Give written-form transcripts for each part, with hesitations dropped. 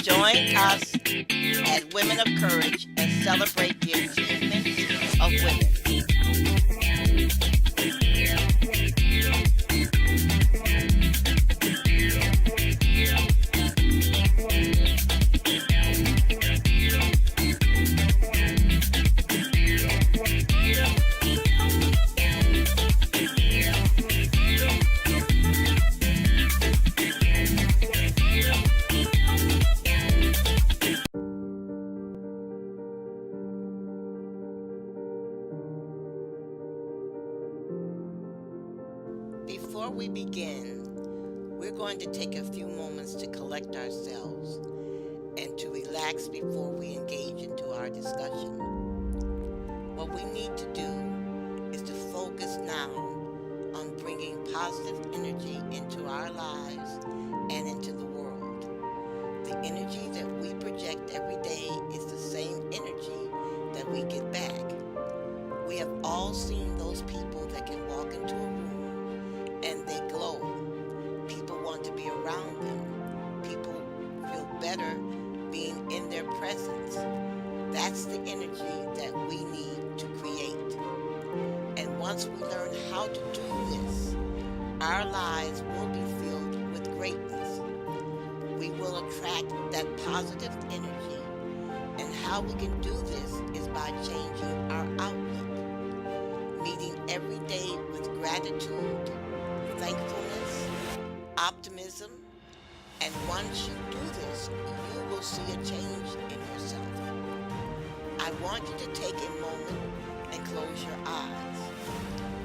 Join us at Women of Courage and celebrate the achievements of women. Before we begin, we're going to take a few moments to collect ourselves and to relax before we engage into our discussion. What we need to do is to focus now on bringing positive energy into our lives and into the world. The energy that we project every day is the same energy that we get back. We have all seen those people that can walk into a room and they glow. People want to be around them. People feel better being in their presence. That's the energy that we need to create. And once we learn how to do this, our lives will be filled with greatness. We will attract that positive energy. And how we can do this is by changing our outlook, meeting every day with gratitude, thankfulness, optimism, and once you do this, you will see a change in yourself. I want you to take a moment and close your eyes.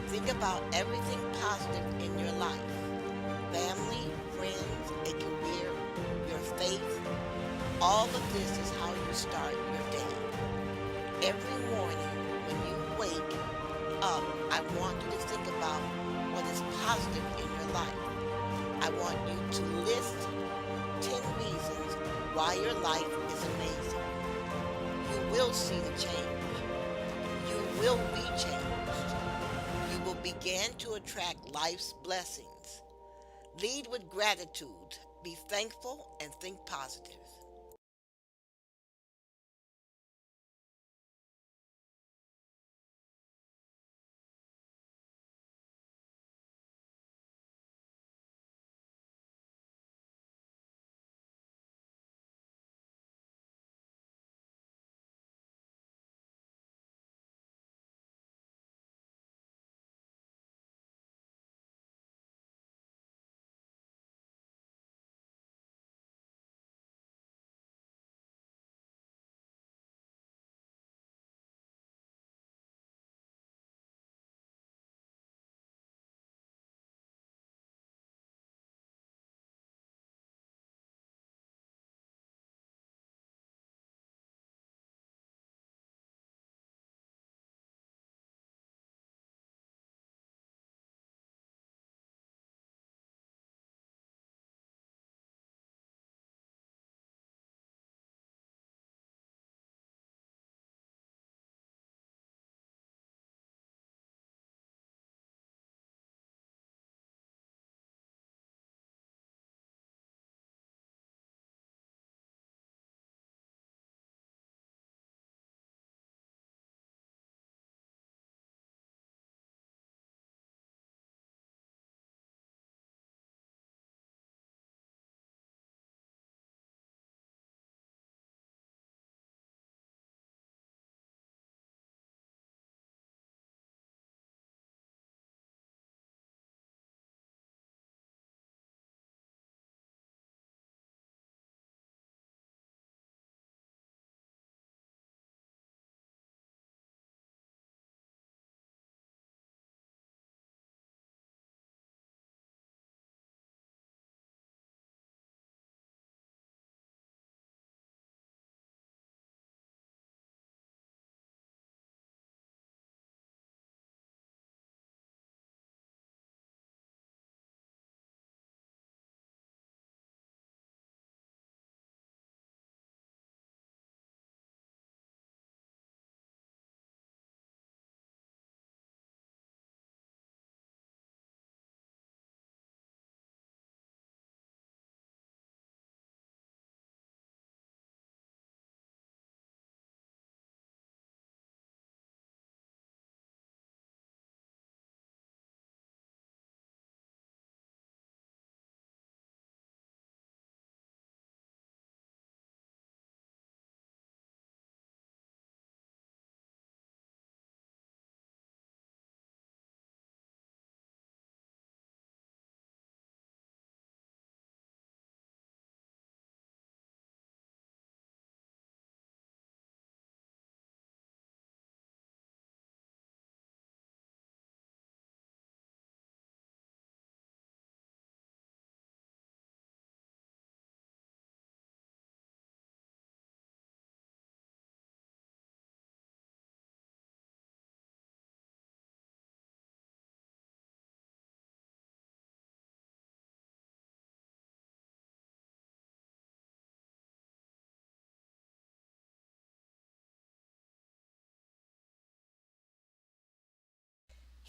Think about everything positive in your life: family, friends, a career, your faith. All of this is how you start your day. Every morning when you wake up, I want you to think about what is positive in your life. I want you to list 10 reasons why your life is amazing. You will see the change. You will be changed. You will begin to attract life's blessings. Lead with gratitude. Be thankful and think positive.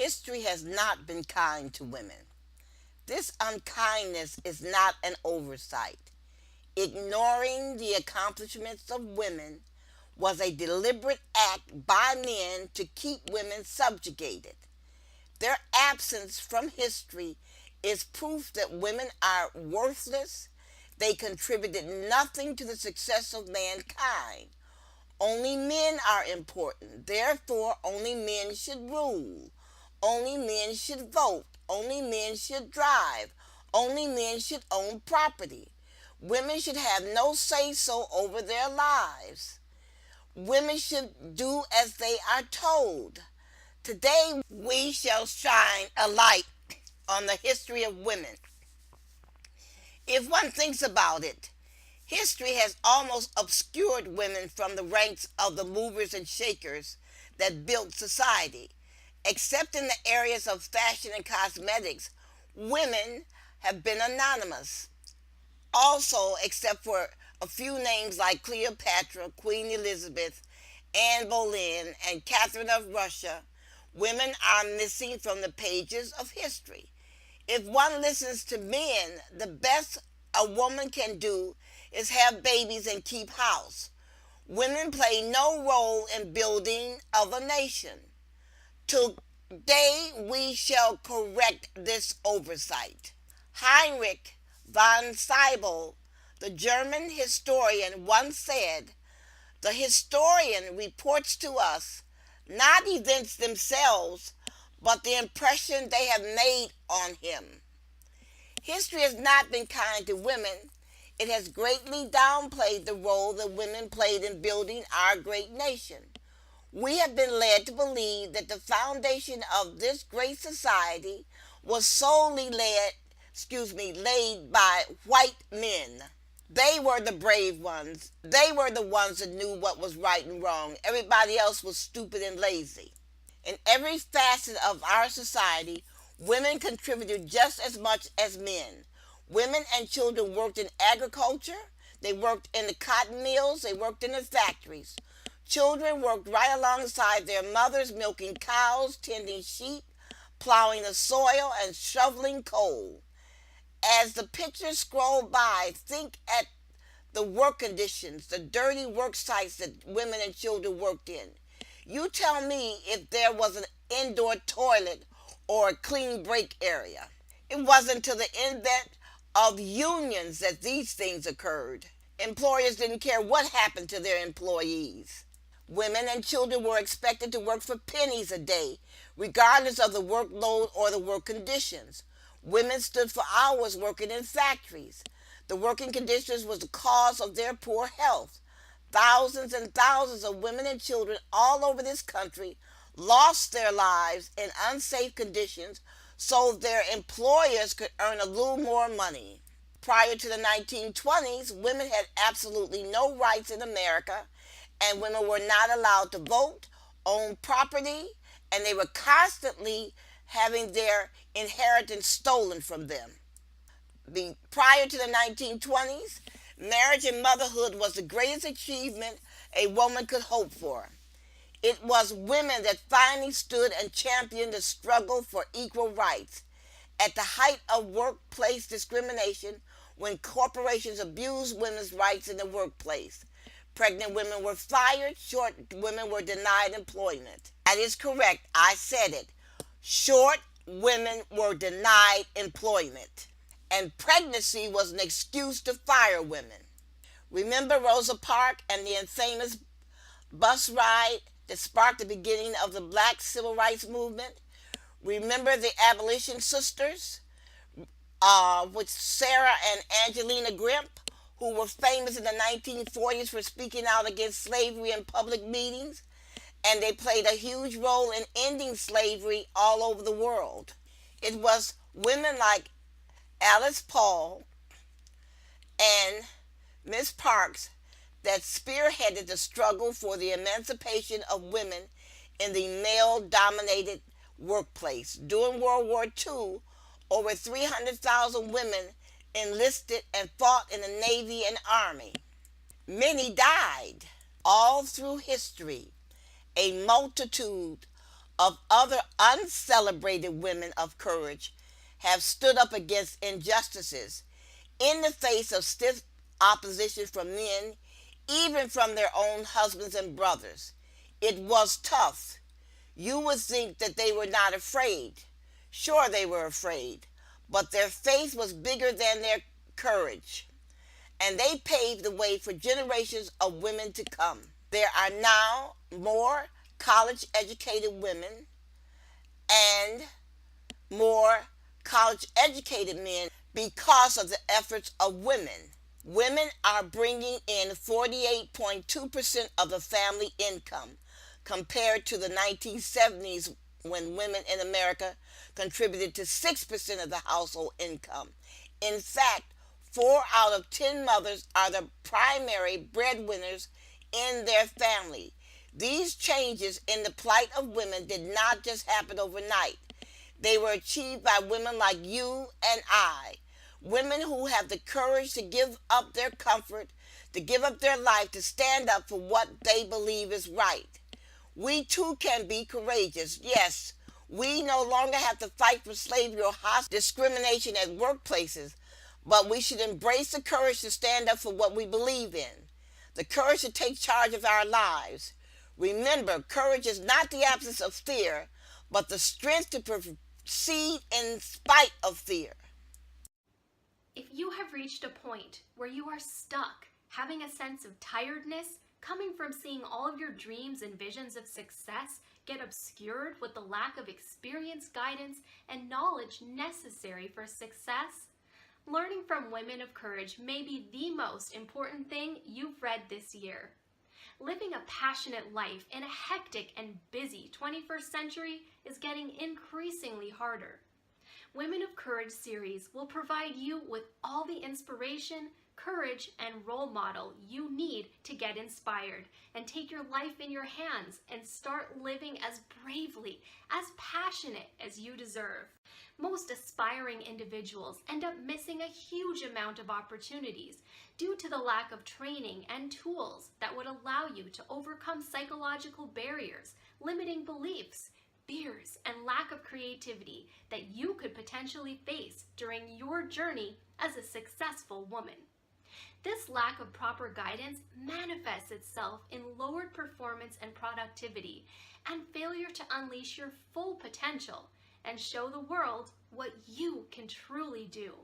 History has not been kind to women. This unkindness is not an oversight. Ignoring the accomplishments of women was a deliberate act by men to keep women subjugated. Their absence from history is proof that women are worthless. They contributed nothing to the success of mankind. Only men are important. Therefore, only men should rule. Only men should vote. Only men should drive. Only men should own property. Women should have no say so over their lives. Women should do as they are told. Today, we shall shine a light on the history of women. If one thinks about it, history has almost obscured women from the ranks of the movers and shakers that built society. Except in the areas of fashion and cosmetics, women have been anonymous. Also, except for a few names like Cleopatra, Queen Elizabeth, Anne Boleyn, and Catherine of Russia, women are missing from the pages of history. If one listens to men, the best a woman can do is have babies and keep house. Women play no role in building of a nation. Today we shall correct this oversight. Heinrich von Sybel, the German historian, once said, "The historian reports to us not events themselves, but the impression they have made on him." History has not been kind to women. It has greatly downplayed the role that women played in building our great nation. We have been led to believe that the foundation of this great society was solely laid by white men. They were the brave ones. They were the ones that knew what was right and wrong. Everybody else was stupid and lazy. In every facet of our society, women contributed just as much as men. Women and children worked in agriculture, they worked in the cotton mills, they worked in the factories. Children worked right alongside their mothers, milking cows, tending sheep, plowing the soil, and shoveling coal. As the pictures scroll by, think at the work conditions, the dirty work sites that women and children worked in. You tell me if there was an indoor toilet or a clean break area. It wasn't until the advent of unions that these things occurred. Employers didn't care what happened to their employees. Women and children were expected to work for pennies a day, regardless of the workload or the work conditions. Women stood for hours working in factories. The working conditions was the cause of their poor health. Thousands and thousands of women and children all over this country lost their lives in unsafe conditions so their employers could earn a little more money. Prior to the 1920s, women had absolutely no rights in America, and women were not allowed to vote, own property, and they were constantly having their inheritance stolen from them. Prior to the 1920s, marriage and motherhood was the greatest achievement a woman could hope for. It was women that finally stood and championed the struggle for equal rights. At the height of workplace discrimination, when corporations abused women's rights in the workplace, pregnant women were fired, short women were denied employment. That is correct, I said it. Short women were denied employment. And pregnancy was an excuse to fire women. Remember Rosa Parks and the infamous bus ride that sparked the beginning of the black civil rights movement? Remember the abolition sisters, with Sarah and Angelina Grimp, who were famous in the 1940s for speaking out against slavery in public meetings? And they played a huge role in ending slavery all over the world. It was women like Alice Paul and Miss Parks that spearheaded the struggle for the emancipation of women in the male-dominated workplace. During World War II, over 300,000 women enlisted and fought in the Navy and Army. Many died. All through history, a multitude of other uncelebrated women of courage have stood up against injustices in the face of stiff opposition from men, even from their own husbands and brothers. It was tough. You would think that they were not afraid. Sure, they were afraid, but their faith was bigger than their courage, and they paved the way for generations of women to come. There are now more college educated women and more college educated men because of the efforts of women. Women are bringing in 48.2% of the family income compared to the 1970s when women in America contributed to 6% of the household income. In fact, 4 out of 10 mothers are the primary breadwinners in their family. These changes in the plight of women did not just happen overnight. They were achieved by women like you and I, women who have the courage to give up their comfort, to give up their life, to stand up for what they believe is right. We too can be courageous. Yes, we no longer have to fight for slavery or hostile discrimination at workplaces, but we should embrace the courage to stand up for what we believe in, the courage to take charge of our lives. Remember, courage is not the absence of fear, but the strength to proceed in spite of fear. If you have reached a point where you are stuck, having a sense of tiredness, coming from seeing all of your dreams and visions of success get obscured with the lack of experience, guidance, and knowledge necessary for success, learning from women of courage may be the most important thing you've read this year. Living a passionate life in a hectic and busy 21st century is getting increasingly harder. Women of Courage series will provide you with all the inspiration, courage, and role model you need to get inspired and take your life in your hands and start living as bravely, as passionate as you deserve. Most aspiring individuals end up missing a huge amount of opportunities due to the lack of training and tools that would allow you to overcome psychological barriers, limiting beliefs, fears, and lack of creativity that you could potentially face during your journey as a successful woman. This lack of proper guidance manifests itself in lowered performance and productivity and failure to unleash your full potential and show the world what you can truly do.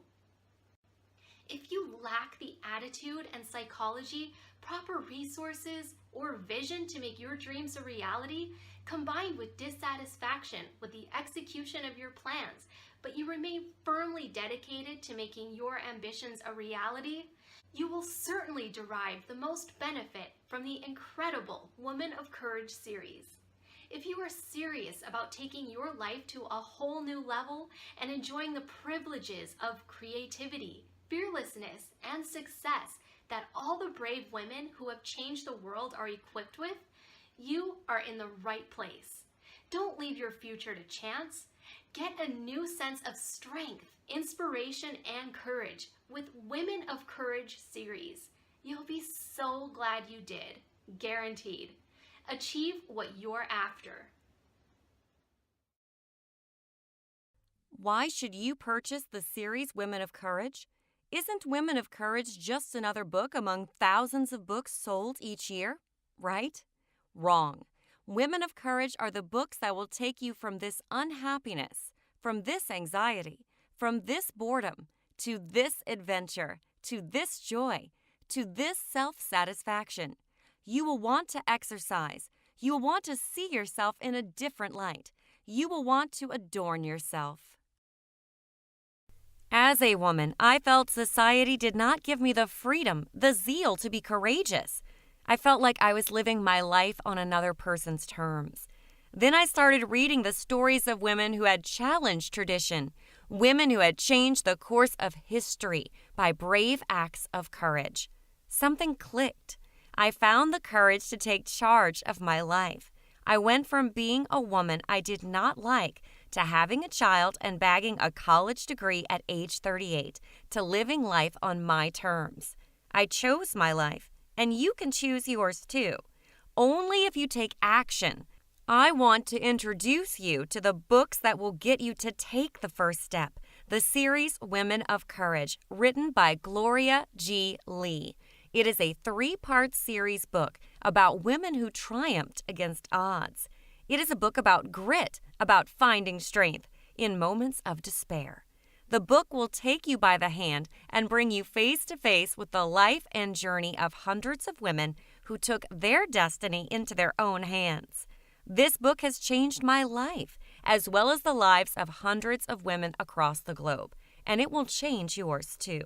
If you lack the attitude and psychology, proper resources, or vision to make your dreams a reality, combined with dissatisfaction with the execution of your plans, but you remain firmly dedicated to making your ambitions a reality, you will certainly derive the most benefit from the incredible Women of Courage series. If you are serious about taking your life to a whole new level and enjoying the privileges of creativity, fearlessness, and success that all the brave women who have changed the world are equipped with, you are in the right place. Don't leave your future to chance. Get a new sense of strength, inspiration, and courage with Women of Courage series. You'll be so glad you did, guaranteed. Achieve what you're after. Why should you purchase the series Women of Courage? Isn't Women of Courage just another book among thousands of books sold each year? Right? Wrong. Women of Courage are the books that will take you from this unhappiness, from this anxiety, from this boredom, to this adventure, to this joy, to this self-satisfaction. You will want to exercise. You will want to see yourself in a different light. You will want to adorn yourself. As a woman, I felt society did not give me the freedom, the zeal to be courageous. I felt like I was living my life on another person's terms. Then I started reading the stories of women who had challenged tradition, women who had changed the course of history by brave acts of courage. Something clicked. I found the courage to take charge of my life. I went from being a woman I did not like to having a child and bagging a college degree at age 38 to living life on my terms. I chose my life, and you can choose yours too. Only if you take action. I want to introduce you to the books that will get you to take the first step. The series Women of Courage, written by Gloria G. Lee. It is a 3-part series book about women who triumphed against odds. It is a book about grit, about finding strength in moments of despair. The book will take you by the hand and bring you face to face with the life and journey of hundreds of women who took their destiny into their own hands. This book has changed my life, as well as the lives of hundreds of women across the globe, and it will change yours too.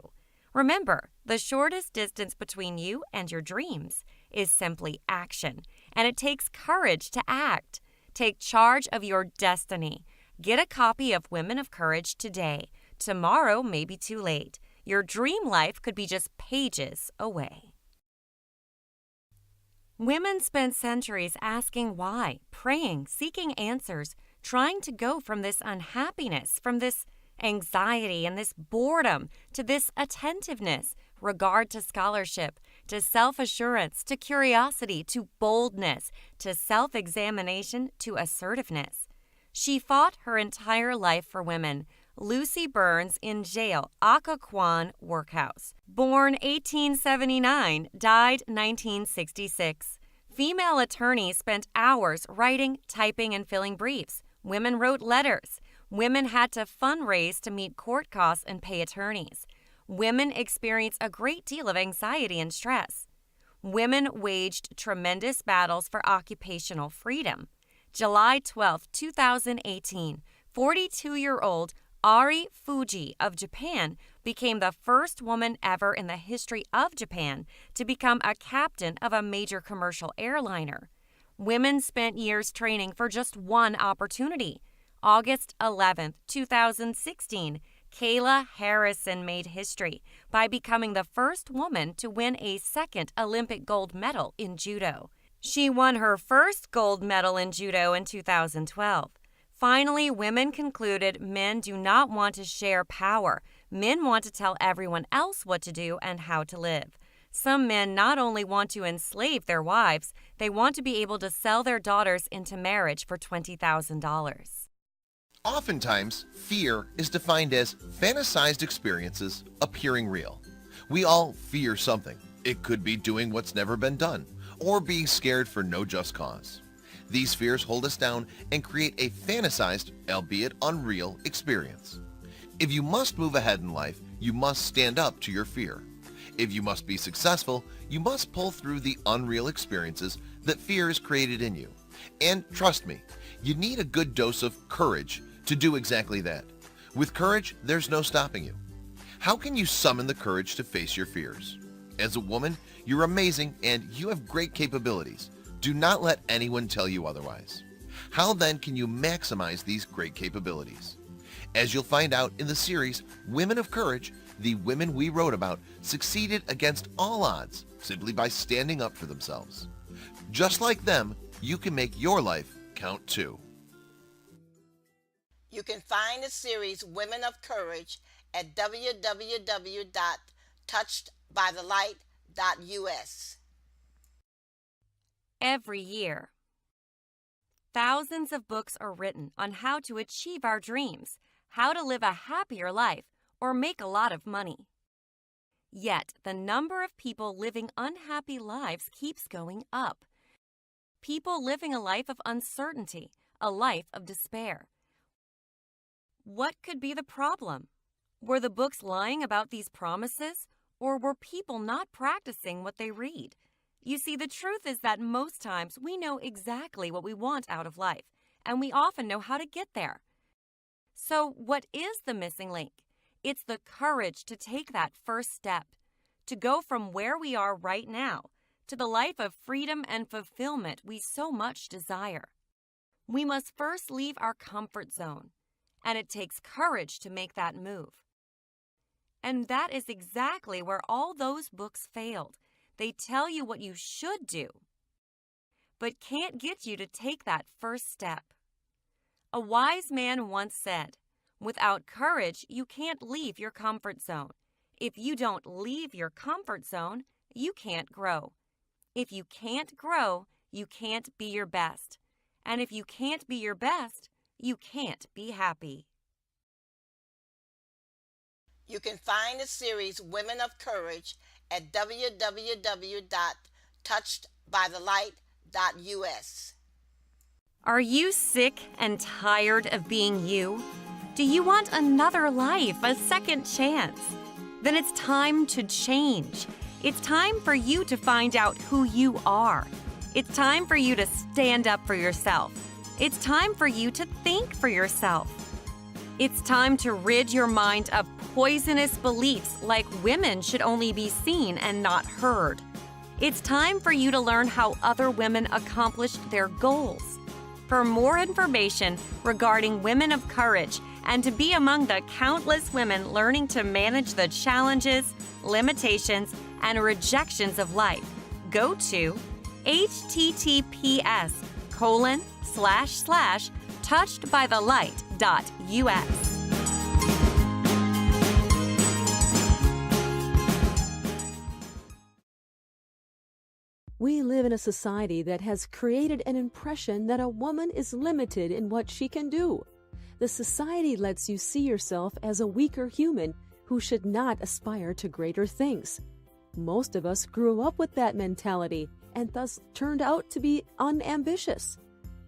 Remember, the shortest distance between you and your dreams is simply action, and it takes courage to act. Take charge of your destiny. Get a copy of Women of Courage today. Tomorrow may be too late. Your dream life could be just pages away. Women spent centuries asking why, praying, seeking answers, trying to go from this unhappiness, from this anxiety and this boredom to this attentiveness, regard to scholarship, to self-assurance, to curiosity, to boldness, to self-examination, to assertiveness. She fought her entire life for women. Lucy Burns in jail, Occoquan Workhouse. Born 1879, died 1966. Female attorneys spent hours writing, typing, and filling briefs. Women wrote letters. Women had to fundraise to meet court costs and pay attorneys. Women experienced a great deal of anxiety and stress. Women waged tremendous battles for occupational freedom. July 12, 2018, 42-year-old Ari Fuji of Japan became the first woman ever in the history of Japan to become a captain of a major commercial airliner. Women spent years training for just one opportunity. August 11, 2016, Kayla Harrison made history by becoming the first woman to win a second Olympic gold medal in judo. She won her first gold medal in judo in 2012. Finally, women concluded men do not want to share power. Men want to tell everyone else what to do and how to live. Some men not only want to enslave their wives, they want to be able to sell their daughters into marriage for $20,000. Oftentimes, fear is defined as fantasized experiences appearing real. We all fear something. It could be doing what's never been done, or being scared for no just cause. These fears hold us down and create a fantasized, albeit unreal, experience. If you must move ahead in life, you must stand up to your fear. If you must be successful, you must pull through the unreal experiences that fear has created in you. And trust me, you need a good dose of courage to do exactly that. With courage, there's no stopping you. How can you summon the courage to face your fears? As a woman, you're amazing and you have great capabilities. Do not let anyone tell you otherwise. How then can you maximize these great capabilities? As you'll find out in the series Women of Courage, the women we wrote about succeeded against all odds simply by standing up for themselves. Just like them, you can make your life count too. You can find the series Women of Courage at www.touchedbythelight.us. Every year, thousands of books are written on how to achieve our dreams, how to live a happier life, or make a lot of money. Yet, the number of people living unhappy lives keeps going up. People living a life of uncertainty, a life of despair. What could be the problem? Were the books lying about these promises, or were people not practicing what they read? You see, the truth is that most times we know exactly what we want out of life, and we often know how to get there. So, what is the missing link? It's the courage to take that first step, to go from where we are right now to the life of freedom and fulfillment we so much desire. We must first leave our comfort zone, and it takes courage to make that move. And that is exactly where all those books failed. They tell you what you should do, but can't get you to take that first step. A wise man once said, "Without courage, you can't leave your comfort zone. If you don't leave your comfort zone, you can't grow. If you can't grow, you can't be your best. And if you can't be your best, you can't be happy. You can find the series Women of Courage at www.touchedbythelight.us. Are you sick and tired of being you? Do you want another life, a second chance? Then it's time to change. It's time for you to find out who you are. It's time for you to stand up for yourself. It's time for you to think for yourself. It's time to rid your mind of poisonous beliefs like women should only be seen and not heard. It's time for you to learn how other women accomplished their goals. For more information regarding Women of Courage and to be among the countless women learning to manage the challenges, limitations, and rejections of life, go to https://touchedbythelight.us. We live in a society that has created an impression that a woman is limited in what she can do. The society lets you see yourself as a weaker human who should not aspire to greater things. Most of us grew up with that mentality and thus turned out to be unambitious.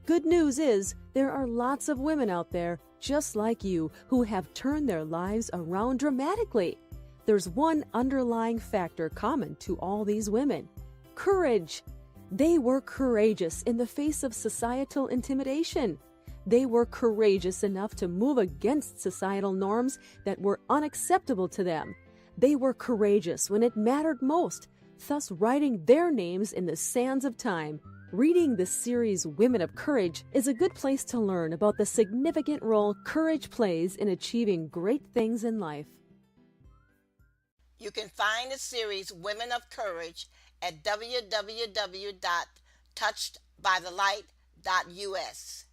Good news is there are lots of women out there just like you who have turned their lives around dramatically. There's one underlying factor common to all these women: courage. They were courageous in the face of societal intimidation. They were courageous enough to move against societal norms that were unacceptable to them. They were courageous when it mattered most, thus writing their names in the sands of time. Reading the series Women of Courage is a good place to learn about the significant role courage plays in achieving great things in life. You can find the series Women of Courage at www.touchedbythelight.us.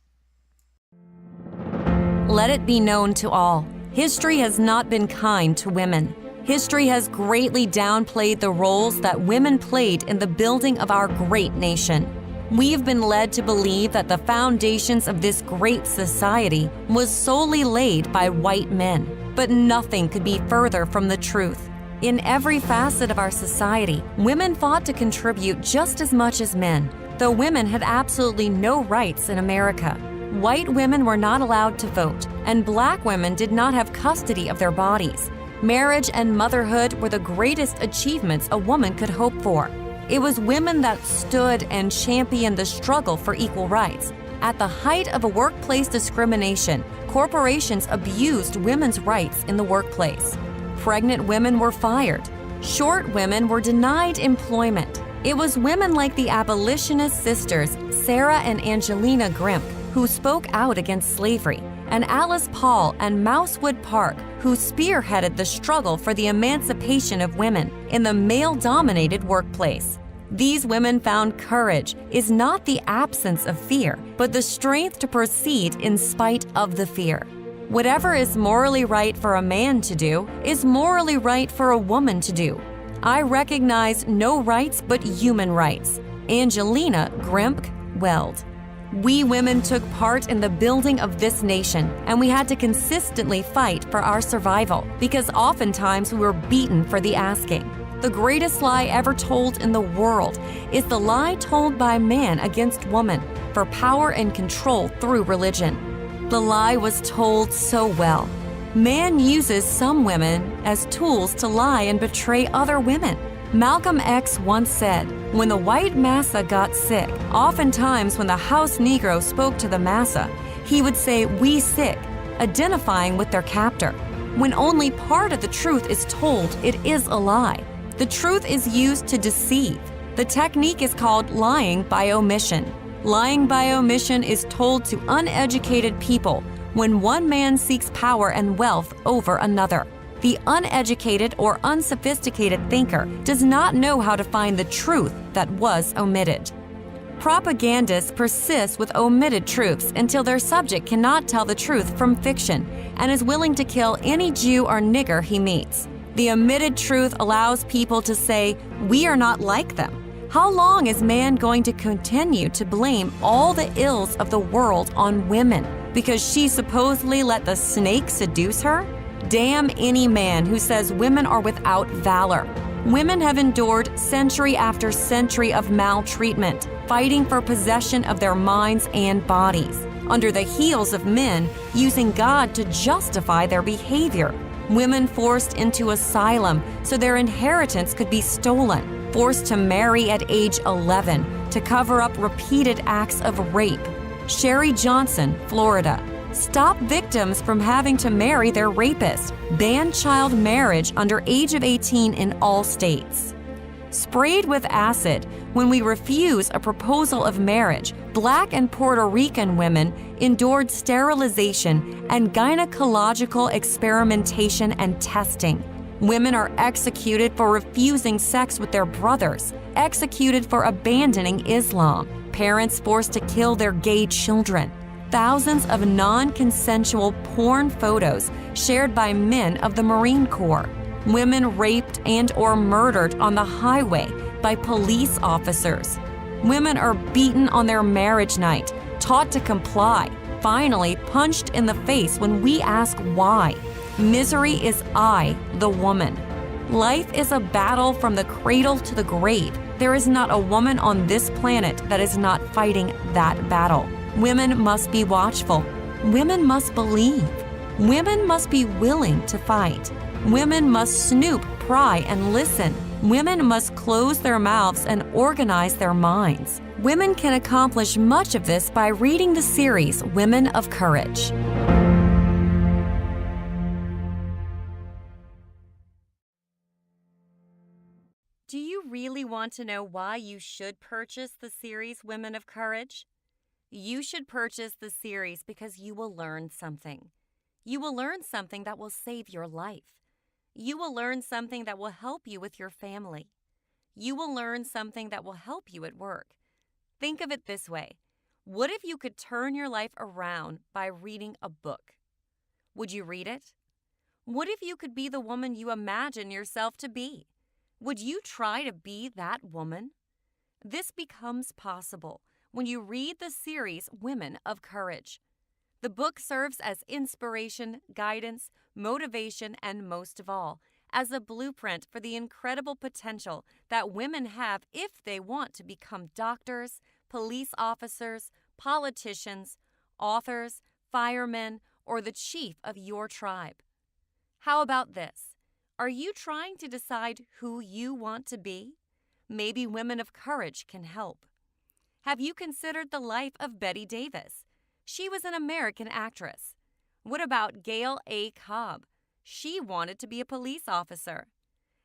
Let it be known to all, history has not been kind to women. History has greatly downplayed the roles that women played in the building of our great nation. We've been led to believe that the foundations of this great society was solely laid by white men, but nothing could be further from the truth. In every facet of our society, women fought to contribute just as much as men, though women had absolutely no rights in America. White women were not allowed to vote, and black women did not have custody of their bodies. Marriage and motherhood were the greatest achievements a woman could hope for. It was women that stood and championed the struggle for equal rights. At the height of a workplace discrimination, corporations abused women's rights in the workplace. Pregnant women were fired. Short women were denied employment. It was women like the abolitionist sisters Sarah and Angelina Grimke who spoke out against slavery, and Alice Paul and Mousewood Park who spearheaded the struggle for the emancipation of women in the male-dominated workplace. These women found courage is not the absence of fear, but the strength to proceed in spite of the fear. Whatever is morally right for a man to do is morally right for a woman to do. I recognize no rights but human rights. Angelina Grimke Weld. We women took part in the building of this nation, and we had to consistently fight for our survival because oftentimes we were beaten for the asking. The greatest lie ever told in the world is the lie told by man against woman for power and control through religion. The lie was told so well. Man uses some women as tools to lie and betray other women. Malcolm X once said, when the white massa got sick, oftentimes when the house Negro spoke to the massa, he would say, "We sick," identifying with their captor. When only part of the truth is told, it is a lie. The truth is used to deceive. The technique is called lying by omission. Lying by omission is told to uneducated people when one man seeks power and wealth over another. The uneducated or unsophisticated thinker does not know how to find the truth that was omitted. Propagandists persist with omitted truths until their subject cannot tell the truth from fiction and is willing to kill any Jew or nigger he meets. The omitted truth allows people to say, "We are not like them." How long is man going to continue to blame all the ills of the world on women because she supposedly let the snake seduce her? Damn any man who says women are without valor. Women have endured century after century of maltreatment, fighting for possession of their minds and bodies, under the heels of men using God to justify their behavior. Women forced into asylum so their inheritance could be stolen, forced to marry at age 11 to cover up repeated acts of rape. Sherry Johnson, Florida. Stop victims from having to marry their rapist. Ban child marriage under age of 18 in all states. Sprayed with acid when we refuse a proposal of marriage, Black and Puerto Rican women endured sterilization and gynecological experimentation and testing. Women are executed for refusing sex with their brothers, executed for abandoning Islam, parents forced to kill their gay children. Thousands of non-consensual porn photos shared by men of the Marine Corps. Women raped and or murdered on the highway by police officers. Women are beaten on their marriage night, taught to comply, finally punched in the face when we ask why. Misery is I, the woman. Life is a battle from the cradle to the grave. There is not a woman on this planet that is not fighting that battle. Women must be watchful. Women must believe. Women must be willing to fight. Women must snoop, pry, and listen. Women must close their mouths and organize their minds. Women can accomplish much of this by reading the series Women of Courage. Do you really want to know why you should purchase the series Women of Courage? You should purchase the series because you will learn something. You will learn something that will save your life. You will learn something that will help you with your family. You will learn something that will help you at work. Think of it this way. What if you could turn your life around by reading a book? Would you read it? What if you could be the woman you imagine yourself to be? Would you try to be that woman? This becomes possible when you read the series Women of Courage. The book serves as inspiration, guidance, motivation, and most of all, as a blueprint for the incredible potential that women have if they want to become doctors, police officers, politicians, authors, firemen, or the chief of your tribe. How about this? Are you trying to decide who you want to be? Maybe Women of Courage can help. Have you considered the life of Bette Davis? She was an American actress. What about Gail A. Cobb? She wanted to be a police officer.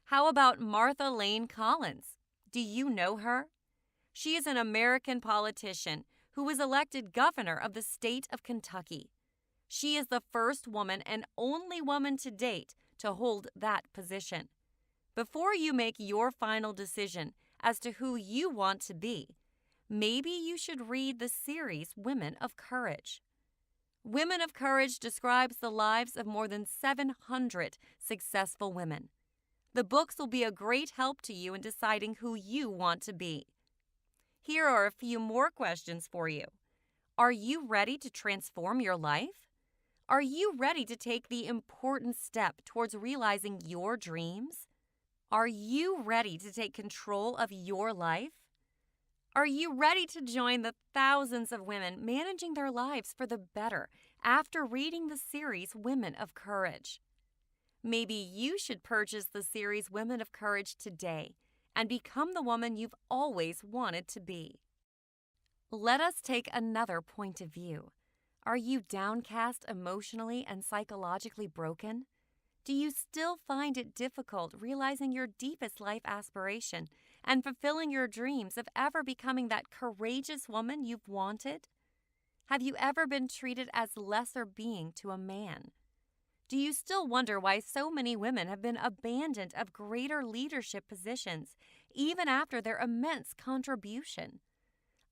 How about Martha Lane Collins? Do you know her? She is an American politician who was elected governor of the state of Kentucky. She is the first woman and only woman to date to hold that position. Before you make your final decision as to who you want to be, maybe you should read the series Women of Courage. Women of Courage describes the lives of more than 700 successful women. The books will be a great help to you in deciding who you want to be. Here are a few more questions for you. Are you ready to transform your life? Are you ready to take the important step towards realizing your dreams? Are you ready to take control of your life? Are you ready to join the thousands of women managing their lives for the better after reading the series Women of Courage? Maybe you should purchase the series Women of Courage today and become the woman you've always wanted to be. Let us take another point of view. Are you downcast emotionally and psychologically broken? Do you still find it difficult realizing your deepest life aspiration and fulfilling your dreams of ever becoming that courageous woman you've wanted? Have you ever been treated as lesser being to a man? Do you still wonder why so many women have been abandoned of greater leadership positions, even after their immense contribution?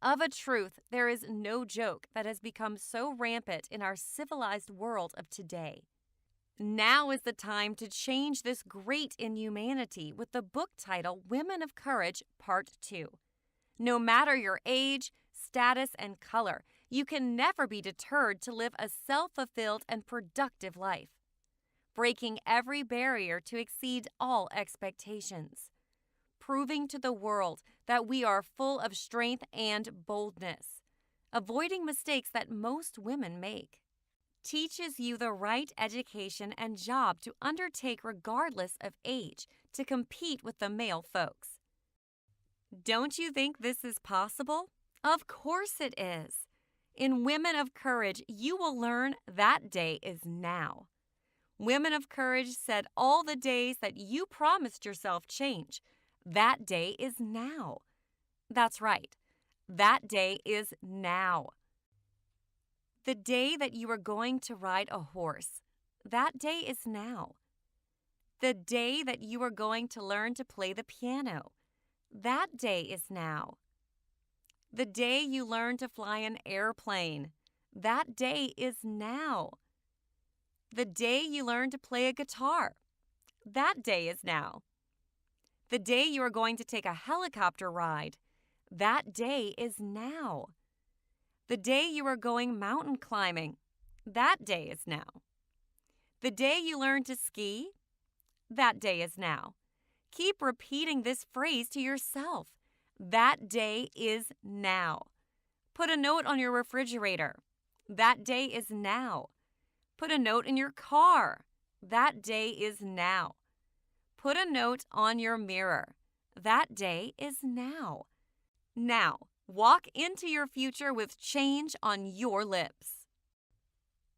Of a truth, there is no joke that has become so rampant in our civilized world of today. Now is the time to change this great inhumanity with the book title Women of Courage Part 2. No matter your age, status, and color, you can never be deterred to live a self-fulfilled and productive life, breaking every barrier to exceed all expectations, proving to the world that we are full of strength and boldness, avoiding mistakes that most women make, teaches you the right education and job to undertake regardless of age to compete with the male folks. Don't you think this is possible? Of course it is. In Women of Courage, you will learn that day is now. Women of Courage said all the days that you promised yourself change, that day is now. That's right. That day is now. The day that you are going to ride a horse, that day is now. The day that you are going to learn to play the piano, that day is now. The day you learn to fly an airplane, that day is now. The day you learn to play a guitar, that day is now. The day you are going to take a helicopter ride, that day is now. The day you are going mountain climbing, that day is now. The day you learn to ski, that day is now. Keep repeating this phrase to yourself. That day is now. Put a note on your refrigerator. That day is now. Put a note in your car. That day is now. Put a note on your mirror. That day is now. Now, walk into your future with change on your lips.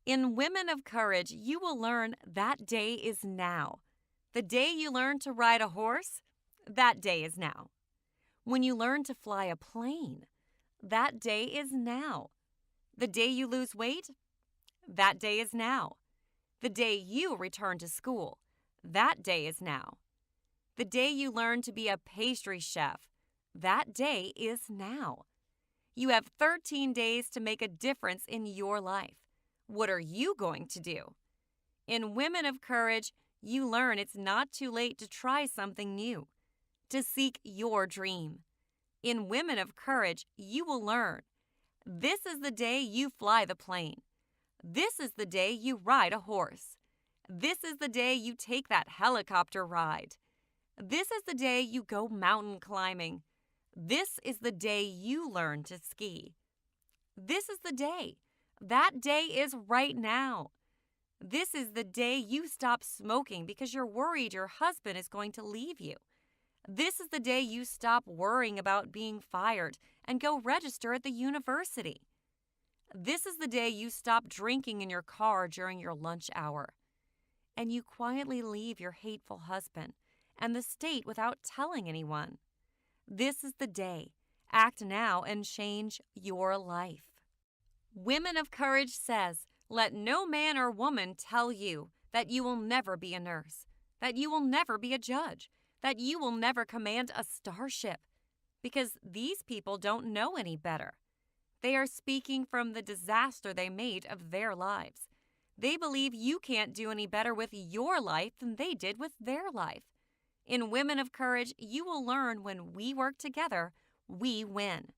In Women of Courage, you will learn that day is now. The day you learn to ride a horse, that day is now. When you learn to fly a plane, that day is now. The day you lose weight, that day is now. The day you return to school, that day is now. The day you learn to be a pastry chef, that day is now. You have 13 days to make a difference in your life. What are you going to do? In Women of Courage, you learn it's not too late to try something new, to seek your dream. In Women of Courage, you will learn this is the day you fly the plane. This is the day you ride a horse. This is the day you take that helicopter ride. This is the day you go mountain climbing. This is the day you learn to ski. This is the day. That day is right now. This is the day you stop smoking because you're worried your husband is going to leave you. This is the day you stop worrying about being fired and go register at the university. This is the day you stop drinking in your car during your lunch hour. And you quietly leave your hateful husband and the state without telling anyone. This is the day. Act now and change your life. Women of Courage says, let no man or woman tell you that you will never be a nurse, that you will never be a judge, that you will never command a starship, because these people don't know any better. They are speaking from the disaster they made of their lives. They believe you can't do any better with your life than they did with their life. In Women of Courage, you will learn when we work together, we win.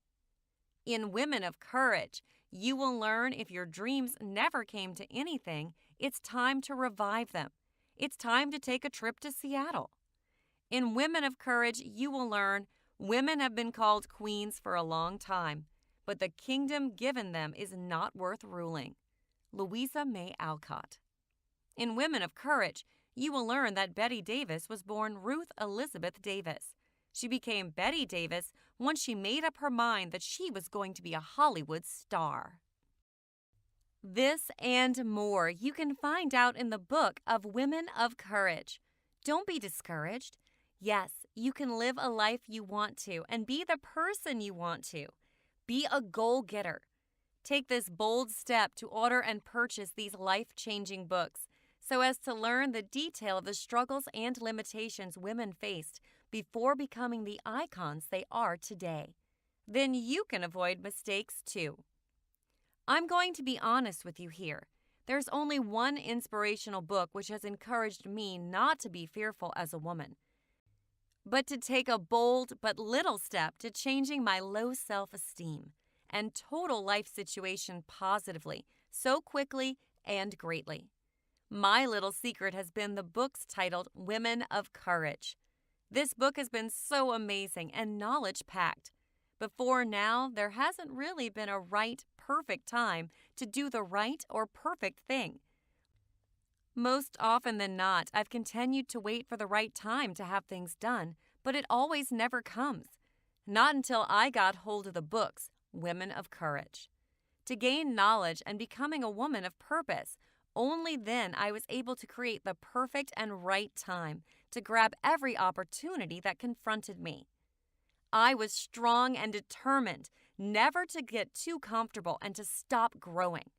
In Women of Courage, you will learn if your dreams never came to anything, it's time to revive them. It's time to take a trip to Seattle. In Women of Courage, you will learn women have been called queens for a long time, but the kingdom given them is not worth ruling. Louisa May Alcott. In Women of Courage, you will learn that Betty Davis was born Ruth Elizabeth Davis. She became Betty Davis once she made up her mind that she was going to be a Hollywood star. This and more you can find out in the book of Women of Courage. Don't be discouraged. Yes, you can live a life you want to and be the person you want to. Be a goal-getter. Take this bold step to order and purchase these life-changing books so as to learn the detail of the struggles and limitations women faced before becoming the icons they are today. Then you can avoid mistakes too. I'm going to be honest with you here. There's only one inspirational book which has encouraged me not to be fearful as a woman. but to take a bold but little step to changing my low self-esteem and total life situation positively, so quickly and greatly. My little secret has been the books titled Women of Courage. This book has been so amazing and knowledge-packed. Before now, there hasn't really been a right, perfect time to do the right or perfect thing. Most often than not, I've continued to wait for the right time to have things done, but it always never comes. Not until I got hold of the books, Women of Courage. To gain knowledge and becoming a woman of purpose, only then I was able to create the perfect and right time to grab every opportunity that confronted me. I was strong and determined never to get too comfortable and to stop growing.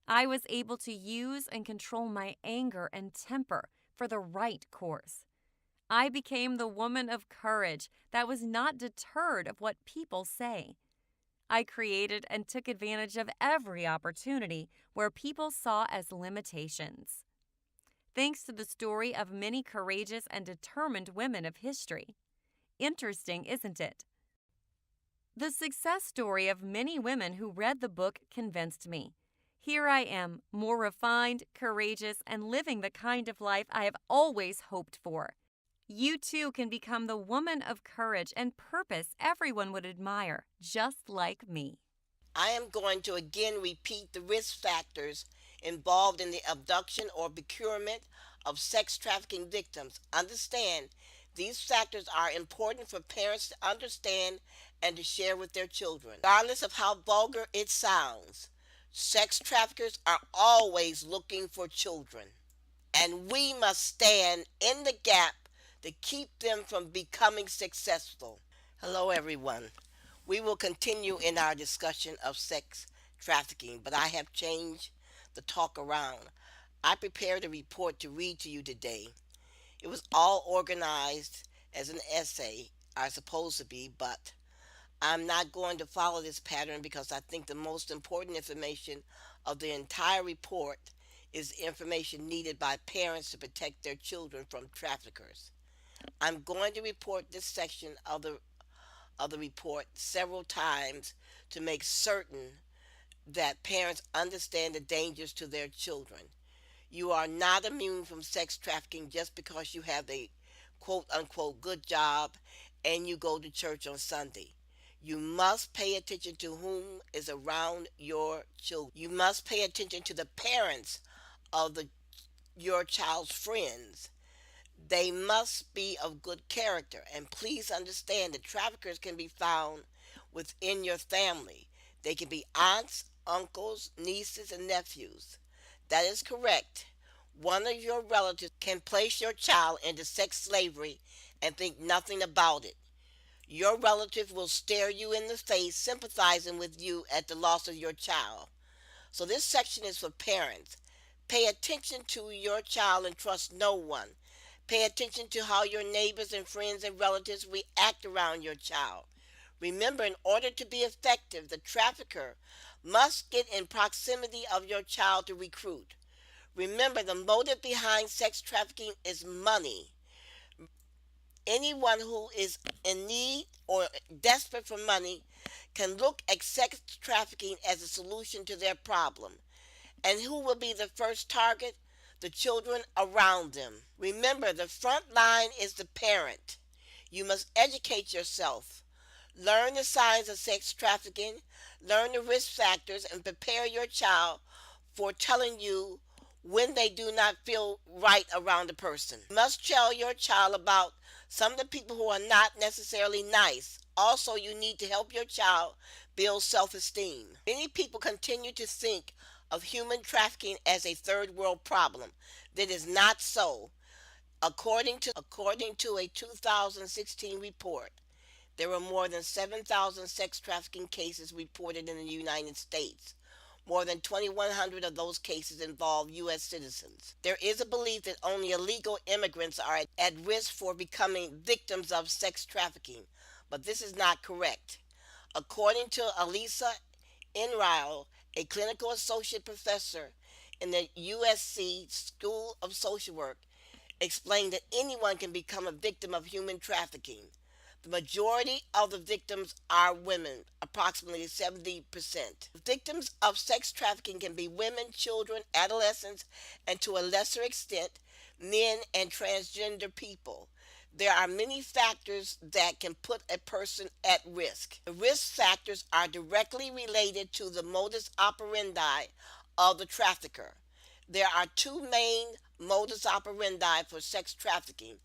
I was able to use and control my anger and temper for the right course. I became the woman of courage that was not deterred of what people say. I created and took advantage of every opportunity where people saw as limitations. Thanks to the story of many courageous and determined women of history. Interesting, isn't it? The success story of many women who read the book convinced me. Here I am, more refined, courageous, and living the kind of life I have always hoped for. You too can become the woman of courage and purpose everyone would admire, just like me. I am going to again repeat the risk factors involved in the abduction or procurement of sex trafficking victims. Understand, these factors are important for parents to understand and to share with their children. Regardless of how vulgar it sounds, sex traffickers are always looking for children, and we must stand in the gap to keep them from becoming successful. Hello, everyone. We will continue in our discussion of sex trafficking, but I have changed the talk around. I prepared a report to read to you today. It was all organized as an essay, are supposed to be, but I'm not going to follow this pattern because I think the most important information of the entire report is the information needed by parents to protect their children from traffickers. I'm going to report this section of the report several times to make certain that parents understand the dangers to their children. You are not immune from sex trafficking just because you have a quote unquote good job and you go to church on Sunday. You must pay attention to whom is around your children. You must pay attention to the parents of your child's friends. They must be of good character. And please understand that traffickers can be found within your family. They can be aunts, uncles, nieces, and nephews. That is correct. One of your relatives can place your child into sex slavery and think nothing about it. Your relative will stare you in the face, sympathizing with you at the loss of your child. So this section is for parents. Pay attention to your child and trust no one. Pay attention to how your neighbors and friends and relatives react around your child. Remember, in order to be effective, the trafficker must get in proximity of your child to recruit. Remember, the motive behind sex trafficking is money. Anyone who is in need or desperate for money can look at sex trafficking as a solution to their problem. And who will be the first target? The children around them. Remember, the front line is the parent. You must educate yourself. Learn the signs of sex trafficking, learn the risk factors, and prepare your child for telling you when they do not feel right around a person. You must tell your child about some of the people who are not necessarily nice. Also, you need to help your child build self-esteem. Many people continue to think of human trafficking as a third world problem. That is not so. According to a 2016 report, there were more than 7,000 sex trafficking cases reported in the United States. More than 2,100 of those cases involve U.S. citizens. There is a belief that only illegal immigrants are at risk for becoming victims of sex trafficking, but this is not correct. According to Elisa Enrile, a clinical associate professor in the USC School of Social Work, explained that anyone can become a victim of human trafficking. The majority of the victims are women, approximately 70%. Victims of sex trafficking can be women, children, adolescents, and to a lesser extent, men and transgender people. There are many factors that can put a person at risk. The risk factors are directly related to the modus operandi of the trafficker. There are two main modus operandi for sex trafficking: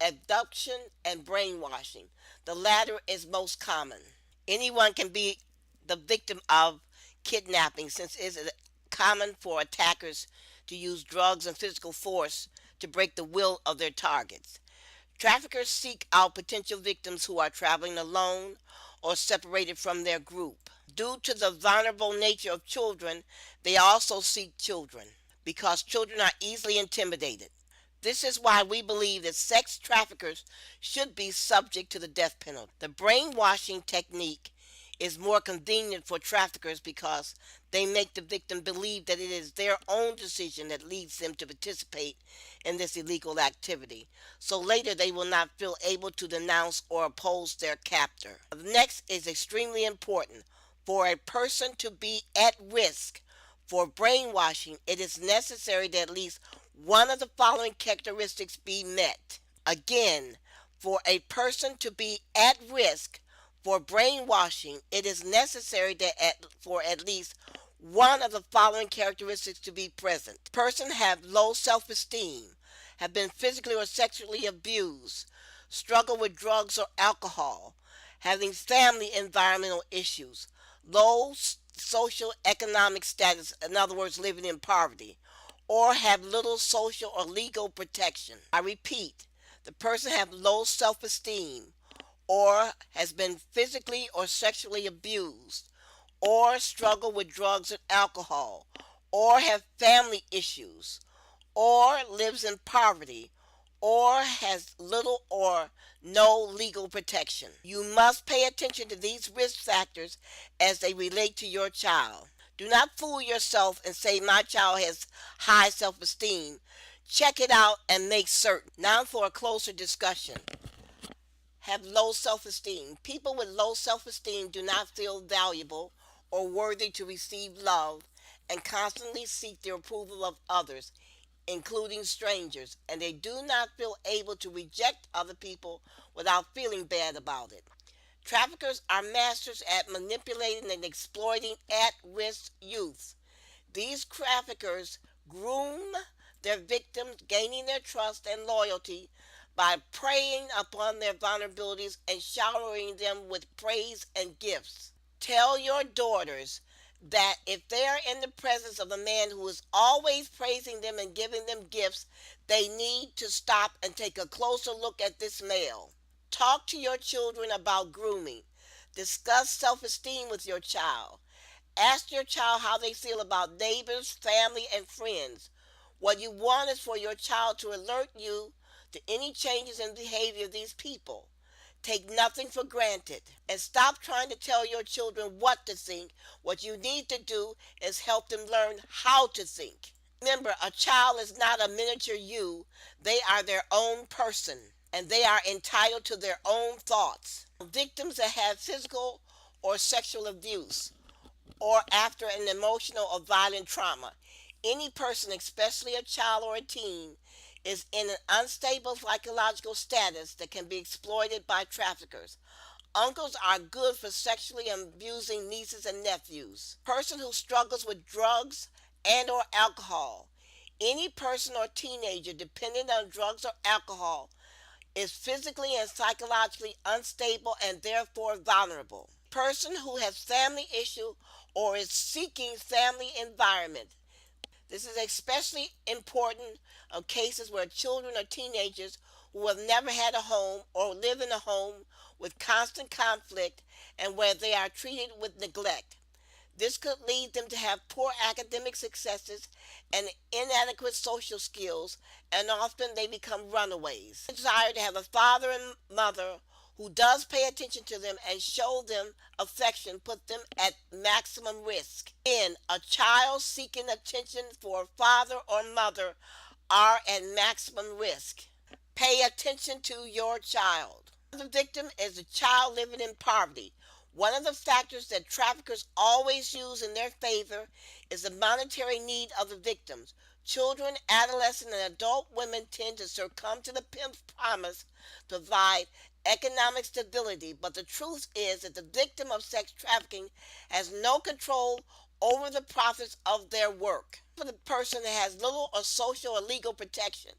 abduction and brainwashing. The latter is most common. Anyone can be the victim of kidnapping, since it is common for attackers to use drugs and physical force to break the will of their targets. Traffickers seek out potential victims who are traveling alone or separated from their group. Due to the vulnerable nature of children, they also seek children because children are easily intimidated. This is why we believe that sex traffickers should be subject to the death penalty. The brainwashing technique is more convenient for traffickers because they make the victim believe that it is their own decision that leads them to participate in this illegal activity. So later they will not feel able to denounce or oppose their captor. Next is extremely important. For a person to be at risk for brainwashing, it is necessary that at least one of the following characteristics be met. Again, for a person to be at risk for brainwashing, it is necessary that for at least one of the following characteristics to be present. Person have low self-esteem, have been physically or sexually abused, struggle with drugs or alcohol, having family environmental issues, low social economic status, in other words, living in poverty, or have little social or legal protection. I repeat, the person have low self-esteem, or has been physically or sexually abused, or struggle with drugs and alcohol, or have family issues, or lives in poverty, or has little or no legal protection. You must pay attention to these risk factors as they relate to your child. Do not fool yourself and say my child has high self-esteem. Check it out and make certain. Now for a closer discussion. Have low self-esteem. People with low self-esteem do not feel valuable or worthy to receive love and constantly seek the approval of others, including strangers, and they do not feel able to reject other people without feeling bad about it. Traffickers are masters at manipulating and exploiting at-risk youth. These traffickers groom their victims, gaining their trust and loyalty by preying upon their vulnerabilities and showering them with praise and gifts. Tell your daughters that if they are in the presence of a man who is always praising them and giving them gifts, they need to stop and take a closer look at this male. Talk to your children about grooming. Discuss self-esteem with your child. Ask your child how they feel about neighbors, family, and friends. What you want is for your child to alert you to any changes in behavior of these people. Take nothing for granted and stop trying to tell your children what to think. What you need to do is help them learn how to think. Remember, a child is not a miniature you. They are their own person and they are entitled to their own thoughts. Victims that have physical or sexual abuse or after an emotional or violent trauma. Any person, especially a child or a teen, is in an unstable psychological status that can be exploited by traffickers. Uncles are good for sexually abusing nieces and nephews. Person who struggles with drugs and or alcohol. Any person or teenager dependent on drugs or alcohol is physically and psychologically unstable and therefore vulnerable. Person who has family issue or is seeking family environment. This is especially important of cases where children or teenagers who have never had a home or live in a home with constant conflict and where they are treated with neglect. This could lead them to have poor academic successes and inadequate social skills, and often they become runaways. Desire to have a father and mother who does pay attention to them and show them affection put them at maximum risk. In a child seeking attention for a father or mother are at maximum risk. Pay attention to your child. The victim is a child living in poverty. One of the factors that traffickers always use in their favor is the monetary need of the victims. Children, adolescent, and adult women tend to succumb to the pimp's promise to provide economic stability, but the truth is that the victim of sex trafficking has no control over the profits of their work. For the person that has little or social or legal protection,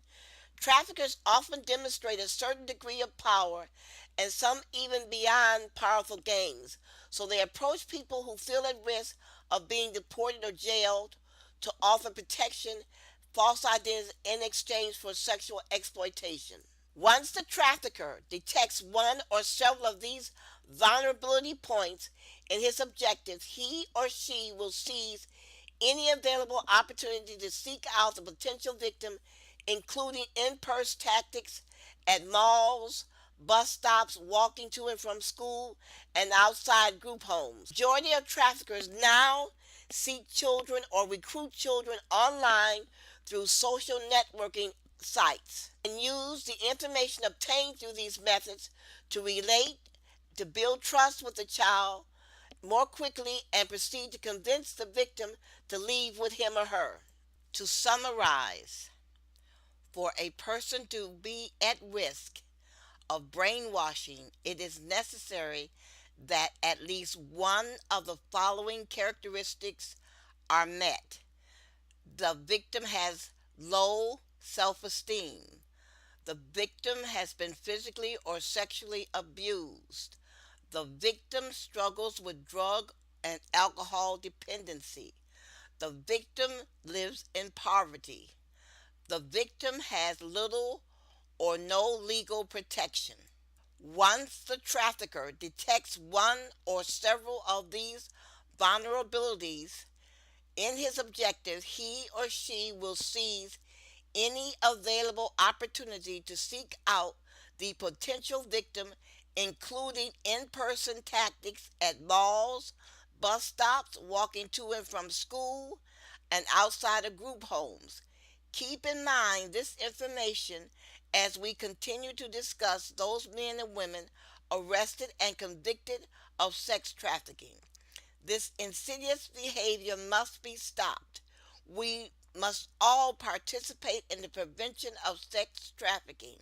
traffickers often demonstrate a certain degree of power and some even beyond powerful gains. So they approach people who feel at risk of being deported or jailed to offer protection, false identities in exchange for sexual exploitation. Once the trafficker detects one or several of these vulnerability points in his objectives, he or she will seize any available opportunity to seek out the potential victim, including in-purse tactics at malls, bus stops, walking to and from school, and outside group homes. The majority of traffickers now seek children or recruit children online through social networking sites and use the information obtained through these methods to relate, to build trust with the child more quickly, and proceed to convince the victim to leave with him or her. To summarize, for a person to be at risk of brainwashing, it is necessary that at least one of the following characteristics are met. The victim has low self-esteem. The victim has been physically or sexually abused. The victim struggles with drug and alcohol dependency. The victim lives in poverty. The victim has little or no legal protection. Once the trafficker detects one or several of these vulnerabilities in his objective, he or she will seize any available opportunity to seek out the potential victim, including in-person tactics at malls, bus stops, walking to and from school, and outside of group homes. Keep in mind this information as we continue to discuss those men and women arrested and convicted of sex trafficking. This insidious behavior must be stopped. We must all participate in the prevention of sex trafficking.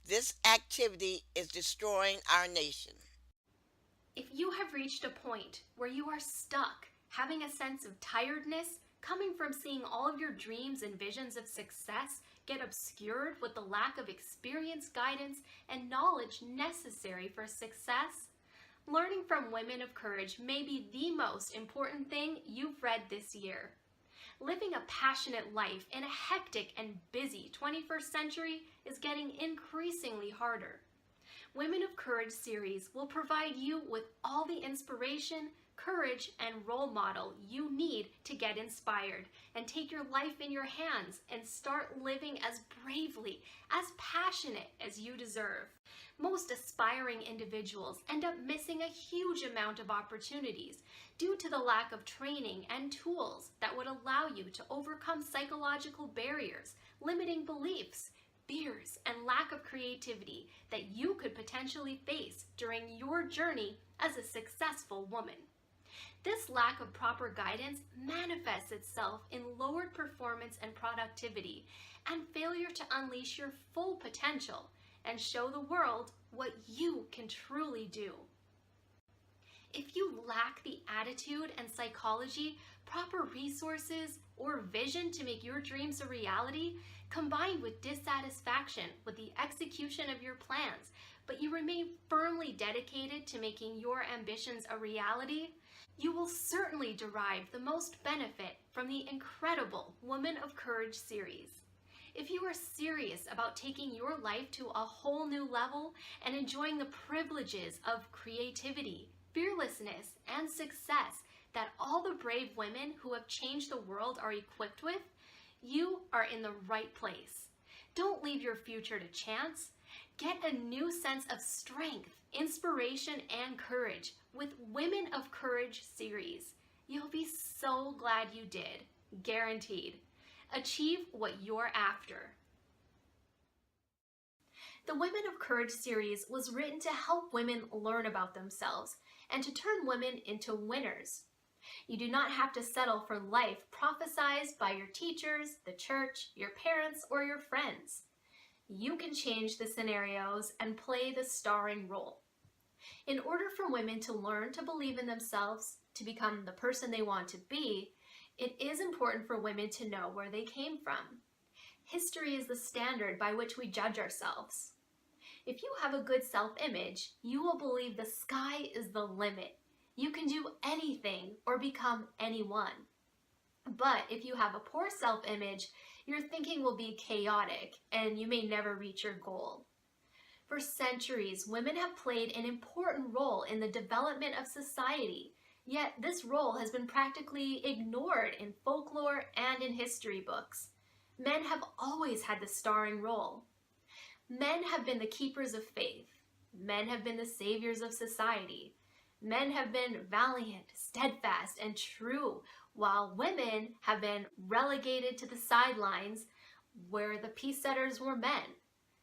This activity is destroying our nation. If you have reached a point where you are stuck, having a sense of tiredness, coming from seeing all of your dreams and visions of success get obscured with the lack of experience, guidance, and knowledge necessary for success, learning from women of courage may be the most important thing you've read this year. Living a passionate life in a hectic and busy 21st century is getting increasingly harder. Women of Courage series will provide you with all the inspiration, courage, and role model you need to get inspired and take your life in your hands and start living as bravely, as passionate as you deserve. Most aspiring individuals end up missing a huge amount of opportunities due to the lack of training and tools that would allow you to overcome psychological barriers, limiting beliefs, fears, and lack of creativity that you could potentially face during your journey as a successful woman. This lack of proper guidance manifests itself in lowered performance and productivity and failure to unleash your full potential and show the world what you can truly do. If you lack the attitude and psychology, proper resources, or vision to make your dreams a reality, combined with dissatisfaction with the execution of your plans, but you remain firmly dedicated to making your ambitions a reality, you will certainly derive the most benefit from the incredible Woman of Courage series. If you are serious about taking your life to a whole new level and enjoying the privileges of creativity, fearlessness, and success that all the brave women who have changed the world are equipped with, you are in the right place. Don't leave your future to chance. Get a new sense of strength, inspiration, and courage with Women of Courage series. You'll be so glad you did, guaranteed. Achieve what you're after. The Women of Courage series was written to help women learn about themselves and to turn women into winners. You do not have to settle for life prophesized by your teachers, the church, your parents, or your friends. You can change the scenarios and play the starring role. In order for women to learn to believe in themselves, to become the person they want to be, it is important for women to know where they came from. History is the standard by which we judge ourselves. If you have a good self-image, you will believe the sky is the limit. You can do anything or become anyone. But if you have a poor self-image, your thinking will be chaotic and you may never reach your goal. For centuries, women have played an important role in the development of society, yet this role has been practically ignored in folklore and in history books. Men have always had the starring role. Men have been the keepers of faith. Men have been the saviors of society. Men have been valiant, steadfast, and true, while women have been relegated to the sidelines where the peace setters were men.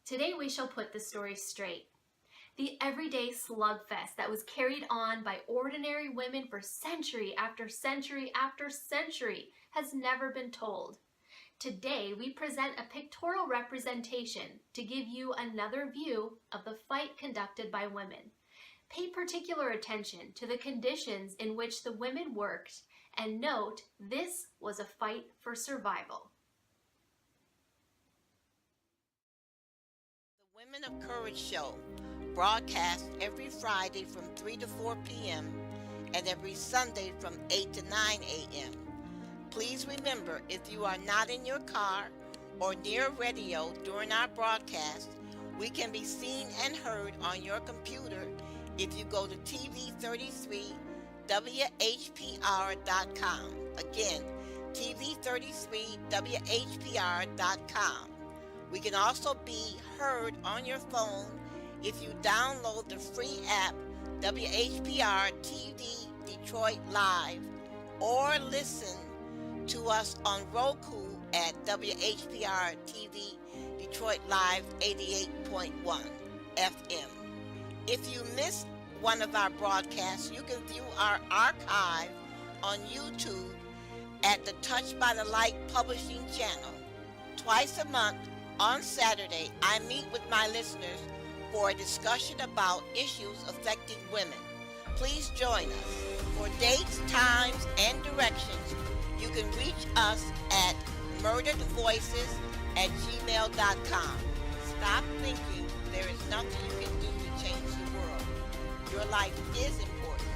Today we shall put the story straight. The everyday slugfest that was carried on by ordinary women for century after century after century has never been told. Today we present a pictorial representation to give you another view of the fight conducted by women. Pay particular attention to the conditions in which the women worked and note this was a fight for survival. The Women of Courage show broadcasts every Friday from 3 to 4 p.m. and every Sunday from 8 to 9 a.m. Please remember, if you are not in your car or near radio during our broadcast, we can be seen and heard on your computer if you go to tv33whpr.com. Again, tv33whpr.com. We can also be heard on your phone if you download the free app WHPR TV Detroit Live, or listen to us on Roku at WHPR TV Detroit Live 88.1 FM. If you missed one of our broadcasts, you can view our archive on YouTube at the Touched by the Light Publishing channel. Twice a month on Saturday, I meet with my listeners for a discussion about issues affecting women. Please join us. For dates, times, and directions, you can reach us at murderedvoices@gmail.com. Stop thinking there is nothing you can do to change the world. Your life is important.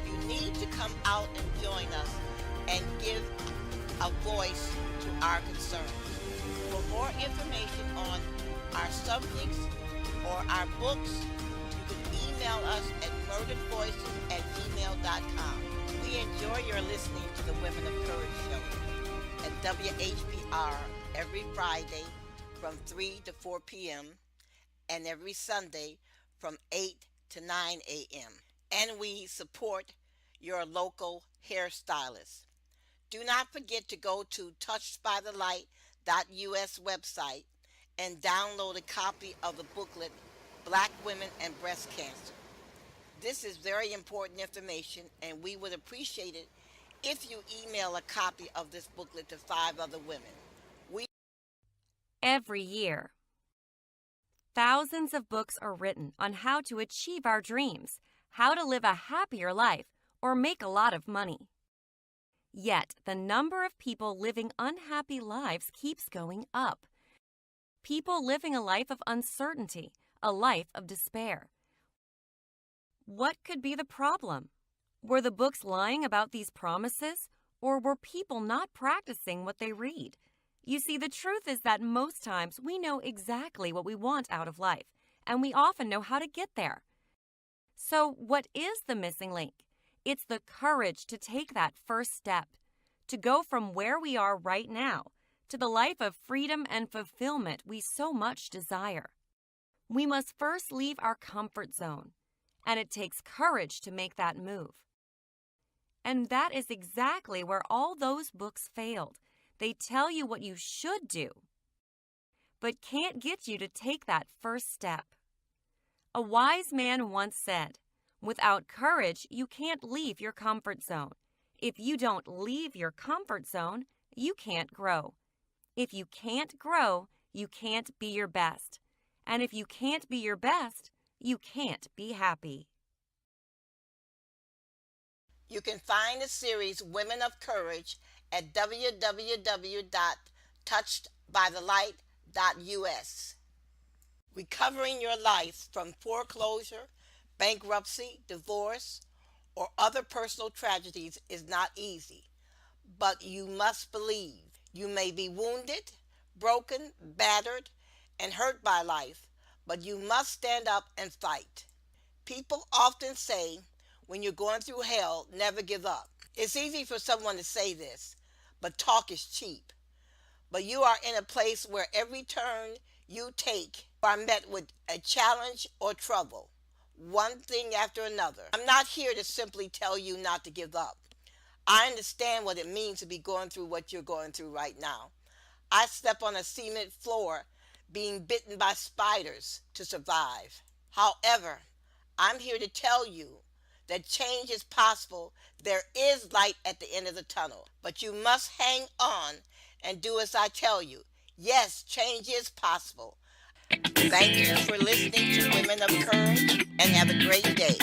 You need to come out and join us and give a voice to our concerns. For more information on our subjects or our books, you can email us at murderedvoices@gmail.com. We enjoy your listening to the Women of Courage show at WHPR every Friday from 3 to 4 p.m. and every Sunday from 8 to 9 a.m. And we support your local hairstylist. Do not forget to go to touchedbythelight.us website and download a copy of the booklet, Black Women and Breast Cancer. This is very important information, and we would appreciate it if you email a copy of this booklet to 5 other women. Every year, thousands of books are written on how to achieve our dreams, how to live a happier life, or make a lot of money. Yet, the number of people living unhappy lives keeps going up. People living a life of uncertainty, a life of despair. What could be the problem? Were the books lying about these promises, or were people not practicing what they read? You see, the truth is that most times we know exactly what we want out of life, and we often know how to get there. So, what is the missing link? It's the courage to take that first step, to go from where we are right now to the life of freedom and fulfillment we so much desire. We must first leave our comfort zone, and it takes courage to make that move. And that is exactly where all those books failed. They tell you what you should do, but can't get you to take that first step. A wise man once said, "Without courage, you can't leave your comfort zone. If you don't leave your comfort zone, you can't grow. If you can't grow, you can't be your best. And if you can't be your best, you can't be happy." You can find the series Women of Courage at www.touchedbythelight.us. Recovering your life from foreclosure, bankruptcy, divorce, or other personal tragedies is not easy, but you must believe. You may be wounded, broken, battered, and hurt by life, but you must stand up and fight. People often say, when you're going through hell, never give up. It's easy for someone to say this, but talk is cheap. But you are in a place where every turn you take are met with a challenge or trouble, one thing after another. I'm not here to simply tell you not to give up. I understand what it means to be going through what you're going through right now. I step on a cement floor being bitten by spiders to survive. However, I'm here to tell you that change is possible. There is light at the end of the tunnel, but you must hang on and do as I tell you. Yes, change is possible. Thank you for listening to Women of Courage, and have a great day.